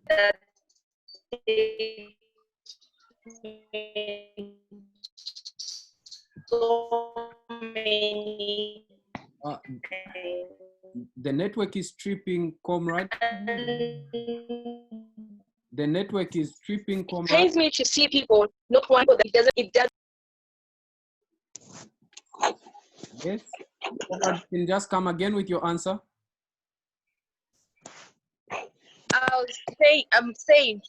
that so many The network is tripping, comrade. The network is tripping, comrade. Pains me to see people not want that it does. Yes. Comrade, can you just come again with your answer? I'm saying,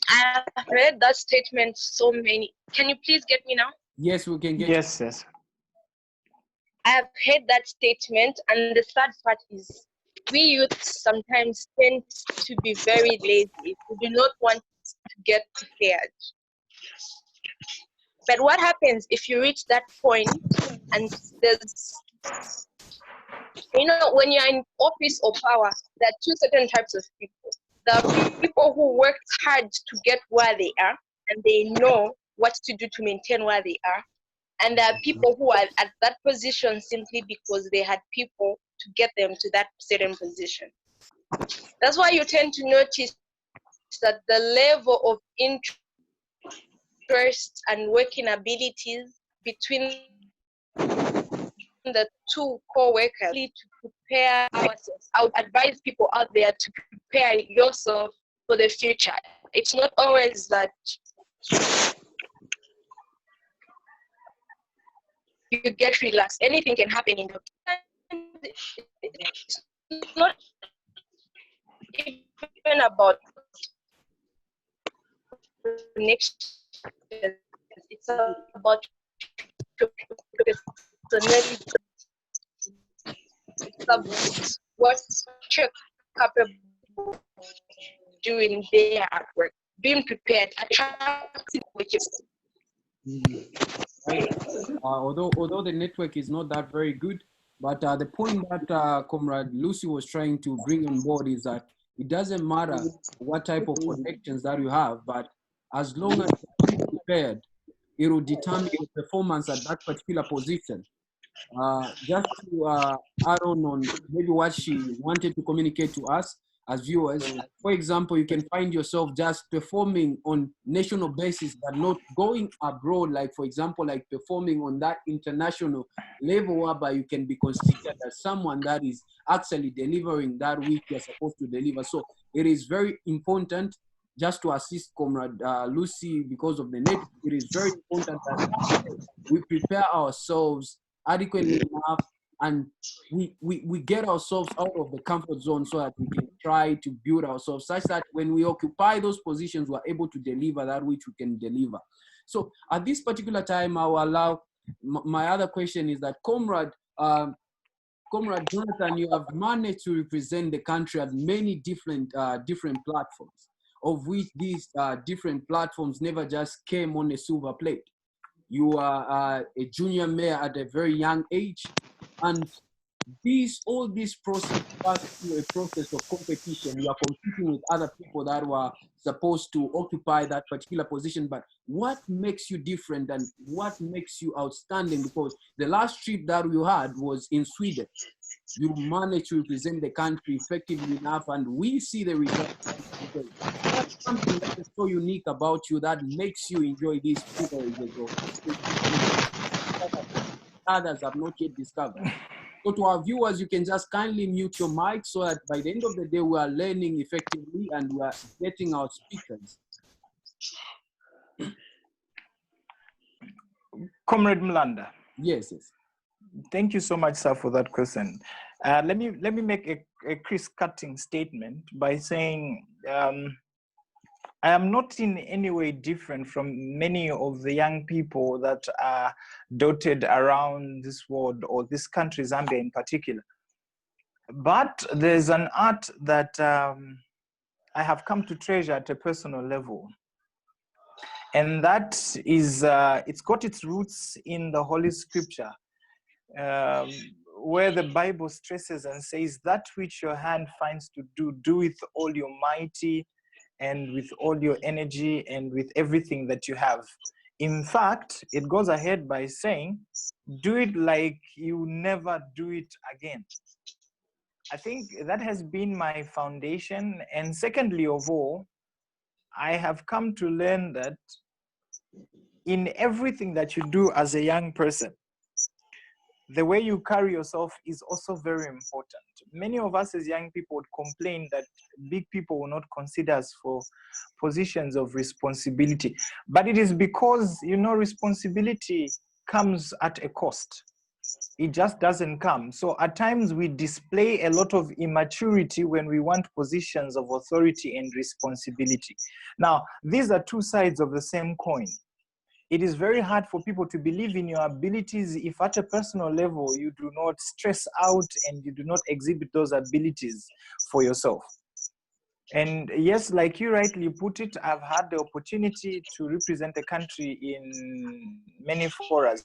I have read that statement so many. Can you please get me now? Yes, we can get. Yes, yes. I have heard that statement, and the sad part is we youths sometimes tend to be very lazy. We do not want to get prepared. But what happens if you reach that point and there's, when you're in office or power, there are two certain types of people. There are people who worked hard to get where they are, and they know what to do to maintain where they are. And there are people who are at that position simply because they had people to get them to that certain position. That's why you tend to notice that the level of interest and working abilities between the two co-workers to prepare ourselves. I would advise people out there to prepare yourself for the future. It's not always that you get relaxed. Anything can happen in the it's not even about next. It's about personality. It's about what you're capable of doing there at work. Being prepared, attracting Although the network is not that very good, but the point that Comrade Lucy was trying to bring on board is that it doesn't matter what type of connections that you have, but as long as you're prepared, it will determine your performance at that particular position. Just to add on maybe what she wanted to communicate to us as viewers, for example, you can find yourself just performing on national basis, but not going abroad, like for example, like performing on that international level whereby you can be considered as someone that is actually delivering that which you're supposed to deliver. So it is very important, just to assist Comrade Lucy because of the network, it is very important that we prepare ourselves adequately enough and we get ourselves out of the comfort zone so that we can try to build ourselves such that when we occupy those positions, we're able to deliver that which we can deliver. So at this particular time, I will allow, my other question is that Comrade Jonathan, you have managed to represent the country at many different platforms, of which these different platforms never just came on a silver plate. You are a junior mayor at a very young age, and all this process passed through a process of competition. You are competing with other people that were supposed to occupy that particular position. But what makes you different and what makes you outstanding? Because the last trip that you had was in Sweden. You managed to represent the country effectively enough, and we see the results. What's something that is so unique about you that makes you enjoy these privileges of others have not yet discovered? So to our viewers, you can just kindly mute your mic so that by the end of the day, we are learning effectively and we are getting our speakers. Comrade Mlanda. Yes, yes. Thank you so much, sir, for that question. Let me make a crisp-cutting statement by saying I am not in any way different from many of the young people that are dotted around this world or this country, Zambia in particular. But there's an art that I have come to treasure at a personal level. And that is, it's got its roots in the Holy Scripture, where the Bible stresses and says, that which your hand finds to do, do with all your mighty and with all your energy and with everything that you have. In fact, it goes ahead by saying, do it like you never do it again. I think that has been my foundation. And secondly of all, I have come to learn that in everything that you do as a young person, the way you carry yourself is also very important. Many of us as young people would complain that big people will not consider us for positions of responsibility. But it is because, you know, responsibility comes at a cost. It just doesn't come. So at times we display a lot of immaturity when we want positions of authority and responsibility. Now, these are two sides of the same coin. It is very hard for people to believe in your abilities if at a personal level you do not stress out and you do not exhibit those abilities for yourself. And yes, like you rightly put it, I've had the opportunity to represent the country in many forums.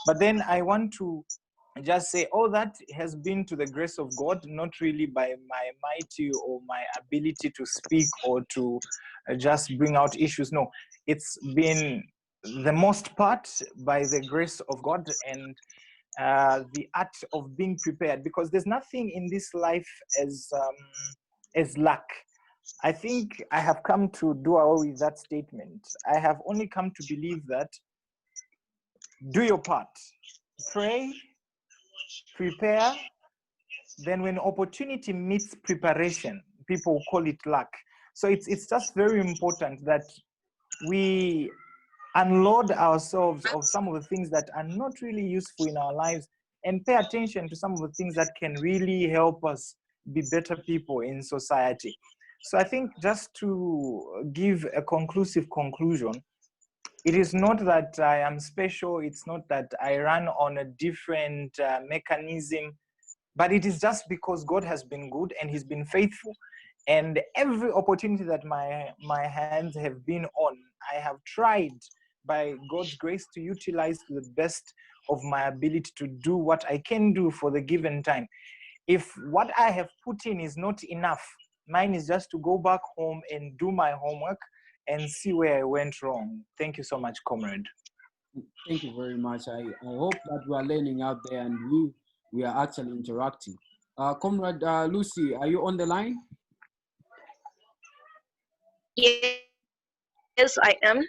But then I want to just say, all that has been to the grace of God, not really by my mighty or my ability to speak or to just bring out issues. No, it's been the most part by the grace of God and the art of being prepared, because there's nothing in this life as luck. I think I have come to do away with that statement. I have only come to believe that do your part, pray, prepare, then when opportunity meets preparation, people call it luck. So it's just very important that we unload ourselves of some of the things that are not really useful in our lives and pay attention to some of the things that can really help us be better people in society. So I think just to give a conclusive conclusion, it is not that I am special, it's not that I run on a different mechanism, but it is just because God has been good and he's been faithful. And every opportunity that my hands have been on, I have tried by God's grace to utilize to the best of my ability to do what I can do for the given time. If what I have put in is not enough, mine is just to go back home and do my homework and see where I went wrong. Thank you so much, comrade. Thank you very much. I hope that we are learning out there and we are actually interacting. Comrade Lucy, are you on the line? Yes, I am.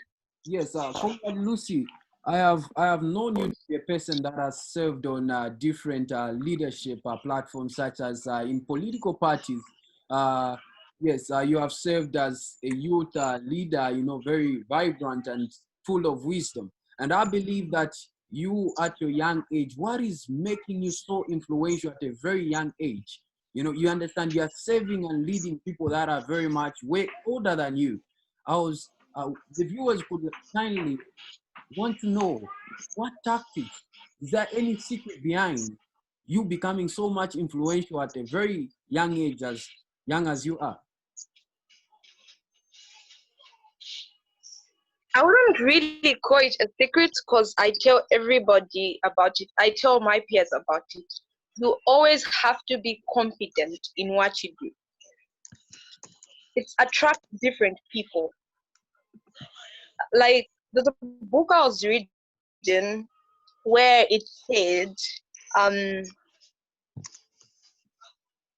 Yes, Comrade Lucy, I have known you to be a person that has served on different leadership platforms, such as in political parties. Yes, you have served as a youth leader, you know, very vibrant and full of wisdom. And I believe that you, at your young age, what is making you so influential at a very young age? You know, you understand you are serving and leading people that are very much way older than you. The viewers could kindly want to know what tactics, is there any secret behind you becoming so much influential at a very young age, as young as you are? I wouldn't really call it a secret because I tell everybody about it. I tell my peers about it. You always have to be confident in what you do. It attracts different people. Like there's a book I was reading where it said,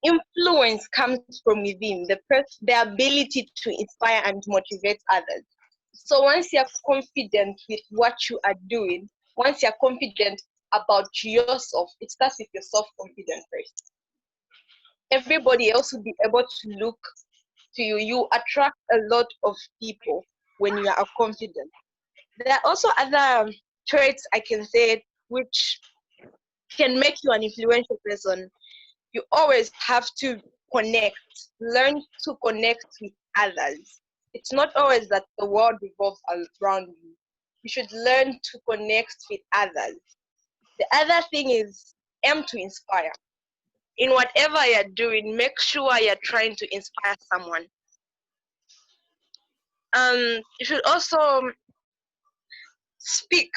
influence comes from within the ability to inspire and motivate others. So once you're confident with what you are doing, once you're confident about yourself, it starts with your self-confidence first. Everybody else will be able to look to you. You attract a lot of people when you are confident. There are also other traits I can say which can make you an influential person. You always have to learn to connect with others. It's not always that the world revolves around you. You should learn to connect with others. The other thing is aim to inspire. In whatever you're doing, make sure you're trying to inspire someone. You should also speak.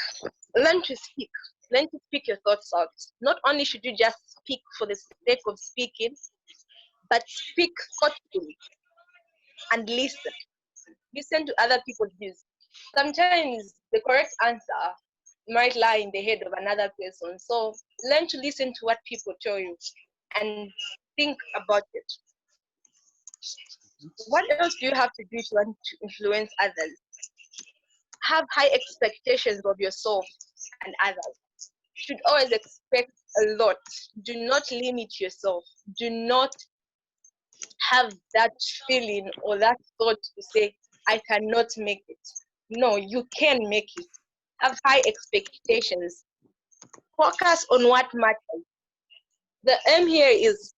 Learn to speak. Learn to speak your thoughts out. Not only should you just speak for the sake of speaking, but speak thoughtfully and listen. Listen to other people's views. Sometimes the correct answer might lie in the head of another person. So learn to listen to what people tell you and think about it. What else do you have to do to want to influence others? Have high expectations of yourself and others. Should always expect a lot. Do not limit yourself. Do not have that feeling or that thought to say, I cannot make it. No, you can make it. Have high expectations. Focus on what matters. The aim here is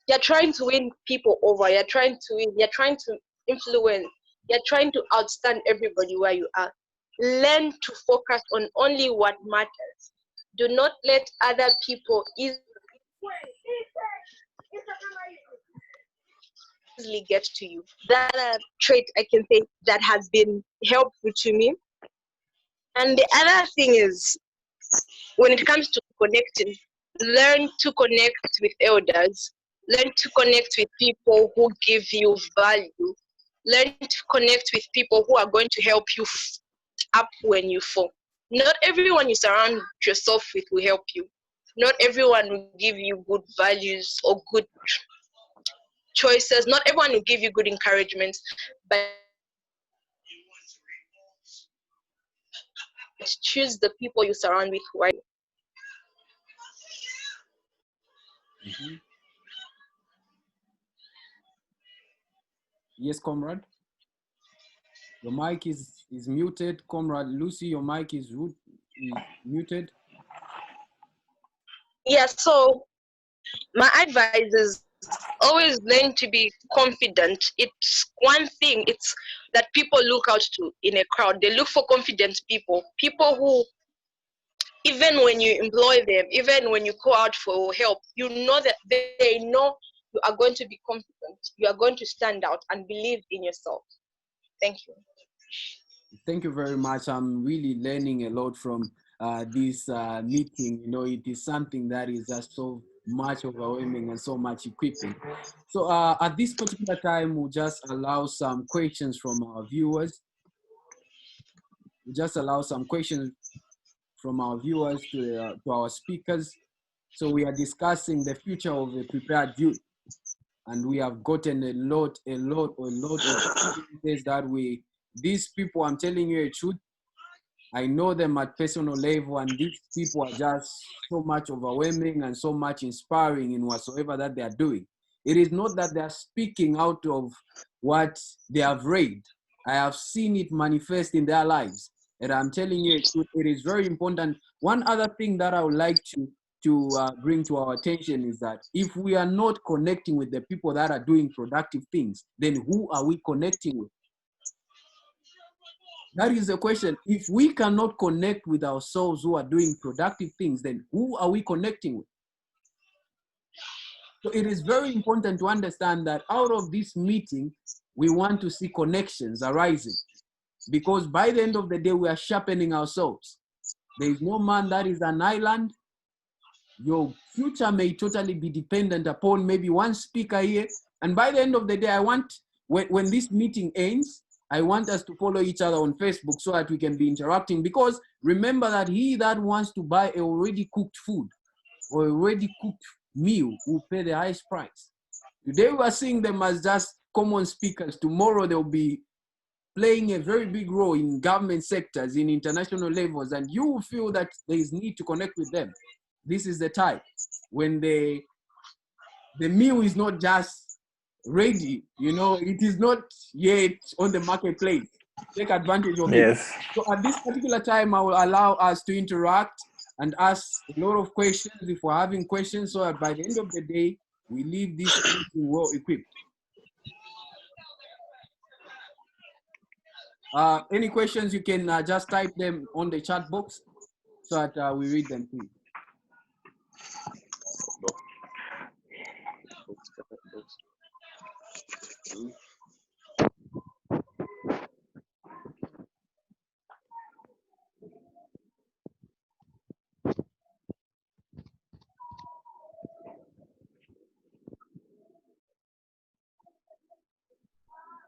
you're trying to win people over. You're trying to win. You're trying to influence. You're trying to outstand everybody where you are. Learn to focus on only what matters. Do not let other people easily get to you. That trait I can say that has been helpful to me. And the other thing is, when it comes to connecting, learn to connect with elders. Learn to connect with people who give you value. Learn to connect with people who are going to help you up when you fall. Not everyone you surround yourself with will help you. Not everyone will give you good values or good choices. Not everyone will give you good encouragement, but choose the people you surround with who are. Yes, comrade. Your mic is muted. Comrade Lucy, your mic is muted. Yeah, so my advice is always learn to be confident. It's one thing it's that people look out to in a crowd. They look for confident people who, even when you employ them, even when you call out for help, you know that they know you are going to be confident. You are going to stand out and believe in yourself. Thank you. Thank you very much. I'm really learning a lot from this meeting. You know, it is something that is just so much overwhelming and so much equipping. So at this particular time, we'll just allow some questions from our viewers. We'll just allow some questions from our viewers to our speakers. So we are discussing the future of a prepared youth. And we have gotten a lot of experiences that these people, I'm telling you a truth, I know them at personal level, and these people are just so much overwhelming and so much inspiring in whatsoever that they are doing. It is not that they are speaking out of what they have read. I have seen it manifest in their lives. And I'm telling you, it is very important. One other thing that I would like to bring to our attention is that if we are not connecting with the people that are doing productive things, then who are we connecting with? That is the question. If we cannot connect with ourselves who are doing productive things, then who are we connecting with? So it is very important to understand that out of this meeting, we want to see connections arising. Because by the end of the day, we are sharpening ourselves. There is no man that is an island. Your future may totally be dependent upon maybe one speaker here. And by the end of the day, I want, when this meeting ends, I want us to follow each other on Facebook so that we can be interacting. Because remember that he that wants to buy a already cooked food or already cooked meal will pay the highest price. Today we are seeing them as just common speakers. Tomorrow they'll be playing a very big role in government sectors, in international levels, and you will feel that there is need to connect with them. This is the time when the meal is not just ready, you know, it is not yet on the marketplace. Take advantage of it. So at this particular time, I will allow us to interact and ask a lot of questions if we're having questions, so that by the end of the day, we leave this meeting well equipped. Any questions, you can just type them on the chat box so that we read them, please.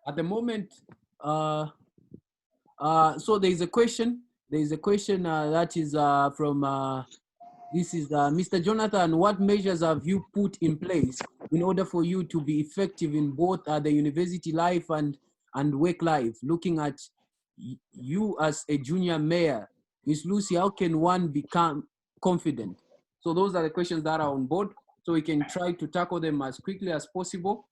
At the moment, so there is a question. There is a question that is from This is Mr. Jonathan. What measures have you put in place in order for you to be effective in both the university life and work life? Looking at you as a junior mayor, Miss Lucy, how can one become confident? So those are the questions that are on board. So we can try to tackle them as quickly as possible.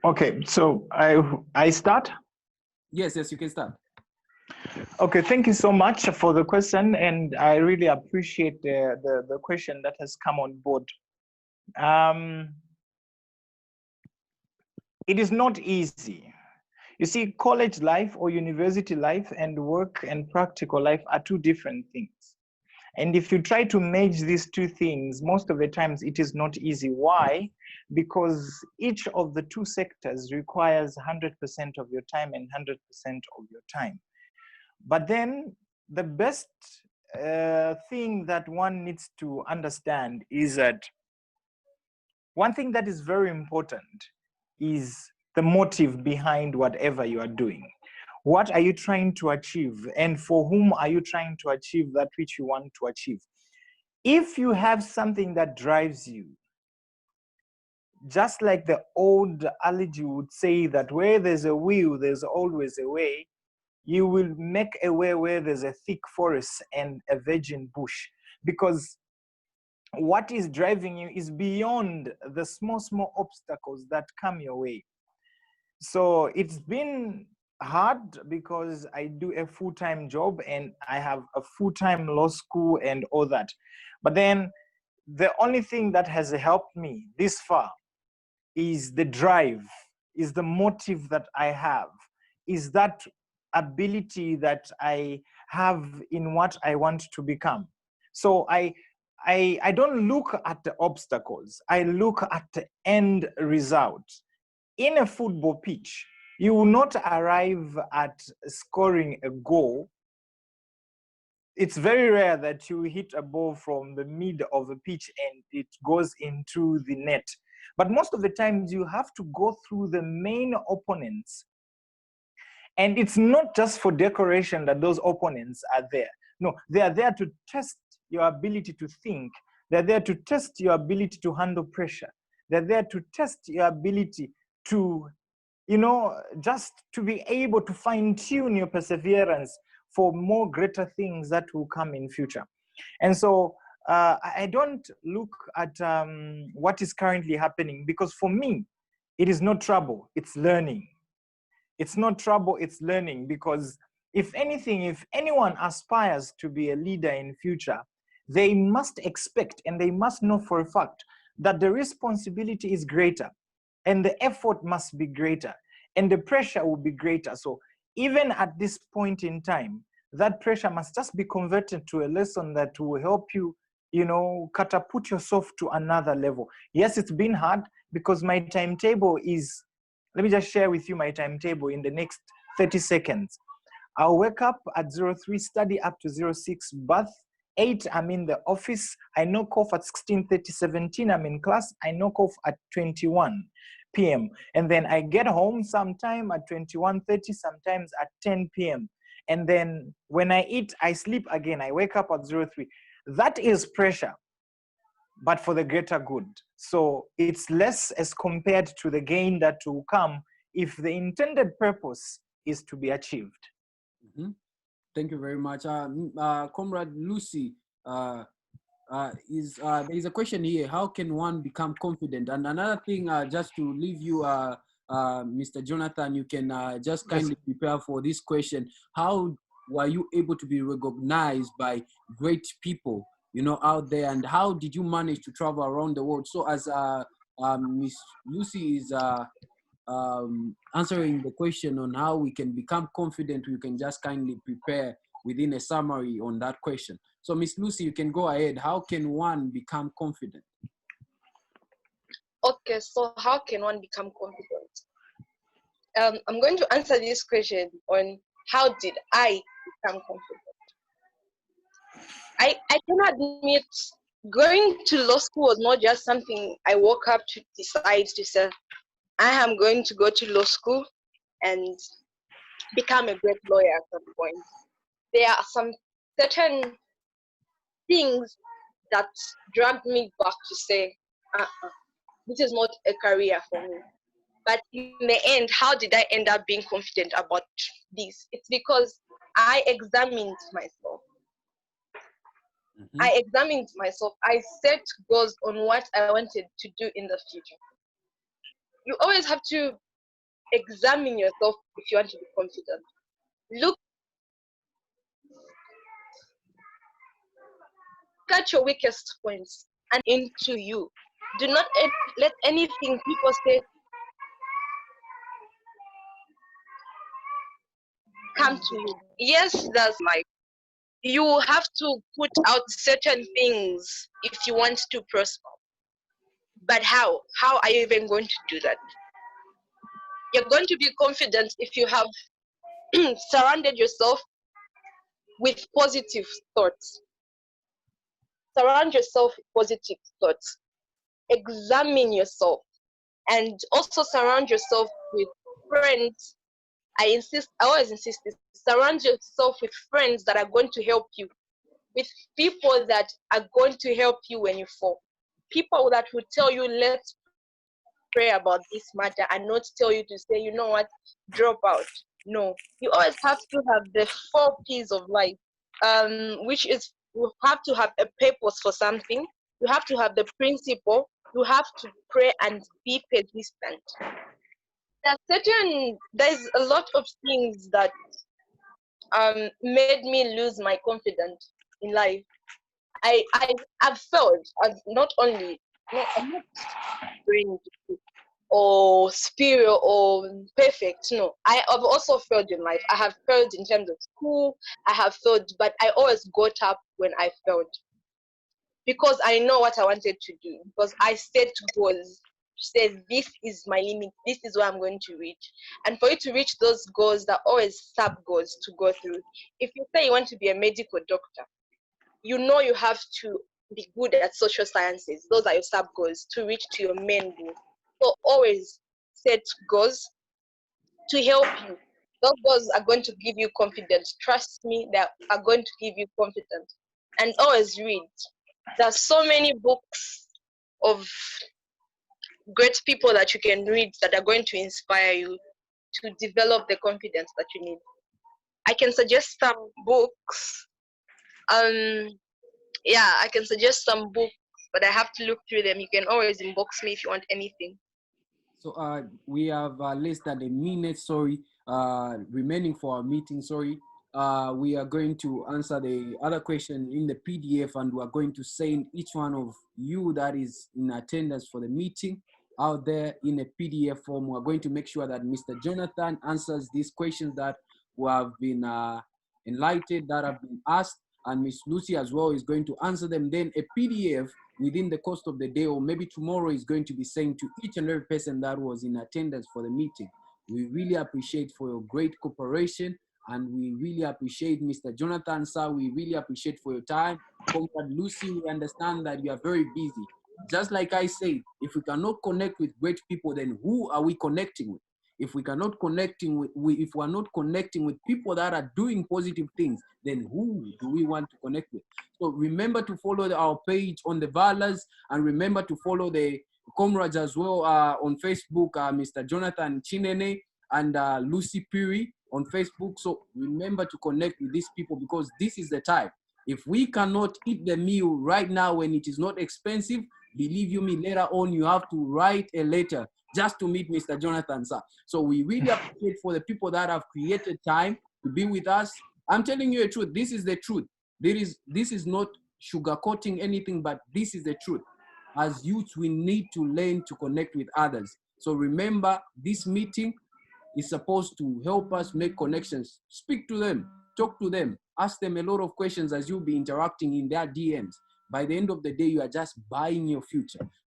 Okay, so I start. Yes, you can start. Okay, thank you so much for the question, and I really appreciate the question that has come on board. It is not easy. You see, college life or university life and work and practical life are two different things. And if you try to merge these two things, most of the times it is not easy. Why? Because each of the two sectors requires 100% of your time and 100% of your time. But then the best thing that one needs to understand is that one thing that is very important is the motive behind whatever you are doing. What are you trying to achieve? And for whom are you trying to achieve that which you want to achieve? If you have something that drives you, just like the old allergy would say that where there's a will, there's always a way, you will make a way where there's a thick forest and a virgin bush. Because what is driving you is beyond the small obstacles that come your way. So it's been hard because I do a full-time job and I have a full-time law school and all that. But then the only thing that has helped me this far is the drive, is the motive that I have, is that ability that I have in what I want to become. So I don't look at the obstacles, I look at the end result. In a football pitch, you will not arrive at scoring a goal. It's very rare that you hit a ball from the mid of a pitch and it goes into the net. But most of the times you have to go through the main opponents. And it's not just for decoration that those opponents are there. No, they are there to test your ability to think. They're there to test your ability to handle pressure. They're there to test your ability to, just to be able to fine-tune your perseverance for more greater things that will come in future. And so I don't look at what is currently happening, because for me, it is not trouble, it's learning. It's not trouble, it's learning. Because if anything, if anyone aspires to be a leader in future, they must expect and they must know for a fact that the responsibility is greater and the effort must be greater and the pressure will be greater. So even at this point in time, that pressure must just be converted to a lesson that will help you, catapult yourself to another level. Yes, it's been hard because my timetable is, let me just share with you my timetable in the next 30 seconds. I'll wake up at 03, study up to 06, bath. 8, I'm in the office. I knock off at 16:30, 17, I'm in class. I knock off at 21 p.m. And then I get home sometime at 21:30, sometimes at 10 p.m. And then when I eat, I sleep again. I wake up at 03. That is pressure, but for the greater good. So it's less as compared to the gain that will come if the intended purpose is to be achieved. Mm-hmm. Thank you very much. Comrade Lucy, there is a question here. How can one become confident? And another thing, just to leave you, Mr. Jonathan, you can just kindly prepare for this question. How were you able to be recognized by great people, out there? And how did you manage to travel around the world? So as Miss Lucy is answering the question on how we can become confident, we can just kindly prepare within a summary on that question. So Miss Lucy, you can go ahead. How can one become confident? Okay, so how can one become confident? I'm going to answer this question on how did I become confident. I can admit going to law school was not just something I woke up to decide to say, I am going to go to law school and become a great lawyer at some point. There are some certain things that dragged me back to say, this is not a career for me. But in the end, how did I end up being confident about this? It's because I examined myself. Mhm. I examined myself. I set goals on what I wanted to do in the future. You always have to examine yourself if you want to be confident. Look at your weakest points and into you. Do not let anything people say come to you. Yes, that's like you have to put out certain things if you want to prosper. But how? How are you even going to do that? You're going to be confident if you have surrounded yourself with positive thoughts. Surround yourself with positive thoughts. Examine yourself and also surround yourself with friends. I always insist this. Surround yourself with friends that are going to help you, with people that are going to help you when you fall. People that will tell you, let's pray about this matter, and not tell you to say, you know what, drop out. No, you always have to have the 4 P's of life, which is you have to have a purpose for something, you have to have the principle, you have to pray and be persistent. There's a lot of things that made me lose my confidence in life. I've failed. I've not only no, I'm not brain or superior or perfect. No, I have also failed in life. I have failed in terms of school. I have failed, but I always got up when I failed because I know what I wanted to do. Because I set goals. Says this is my limit. This is where I'm going to reach. And for you to reach those goals, there are always sub goals to go through. If you say you want to be a medical doctor, you know you have to be good at social sciences. Those are your sub goals to reach to your main goal. So always set goals to help you. Those goals are going to give you confidence. Trust me, they are going to give you confidence. And always read. There's so many books of great people that you can read that are going to inspire you to develop the confidence that you need. I can suggest some books. Yeah, I can suggest some books, but I have to look through them. You can always inbox me if you want anything. So we have less than a minute, sorry, remaining for our meeting, sorry. We are going to answer the other question in the PDF, and we are going to send each one of you that is in attendance for the meeting out there in a PDF form. We're going to make sure that Mr. Jonathan answers these questions that we have been enlightened, that have been asked, and Miss Lucy as well is going to answer them. Then a PDF within the course of the day, or maybe tomorrow, is going to be sent to each and every person that was in attendance for the meeting. We really appreciate for your great cooperation, and we really appreciate Mr. Jonathan, sir. We really appreciate for your time. Comrade Lucy, we understand that you are very busy. Just like I said, if we cannot connect with great people, then who are we connecting with? If we cannot connecting with, if we are not connecting with people that are doing positive things, then who do we want to connect with? So remember to follow our page on the Valas, and remember to follow the comrades as well on Facebook, Mr. Jonathan Chinene and Lucy Piri on Facebook. So remember to connect with these people, because this is the time. If we cannot eat the meal right now when it is not expensive, believe you me, later on you have to write a letter just to meet Mr. Jonathan, sir. So we really appreciate for the people that have created time to be with us. I'm telling you the truth. This is the truth. This is not sugarcoating anything, but this is the truth. As youths, we need to learn to connect with others. So remember, this meeting is supposed to help us make connections. Speak to them, talk to them, ask them a lot of questions as you'll be interacting in their DMs. By the end of the day, you are just buying your future.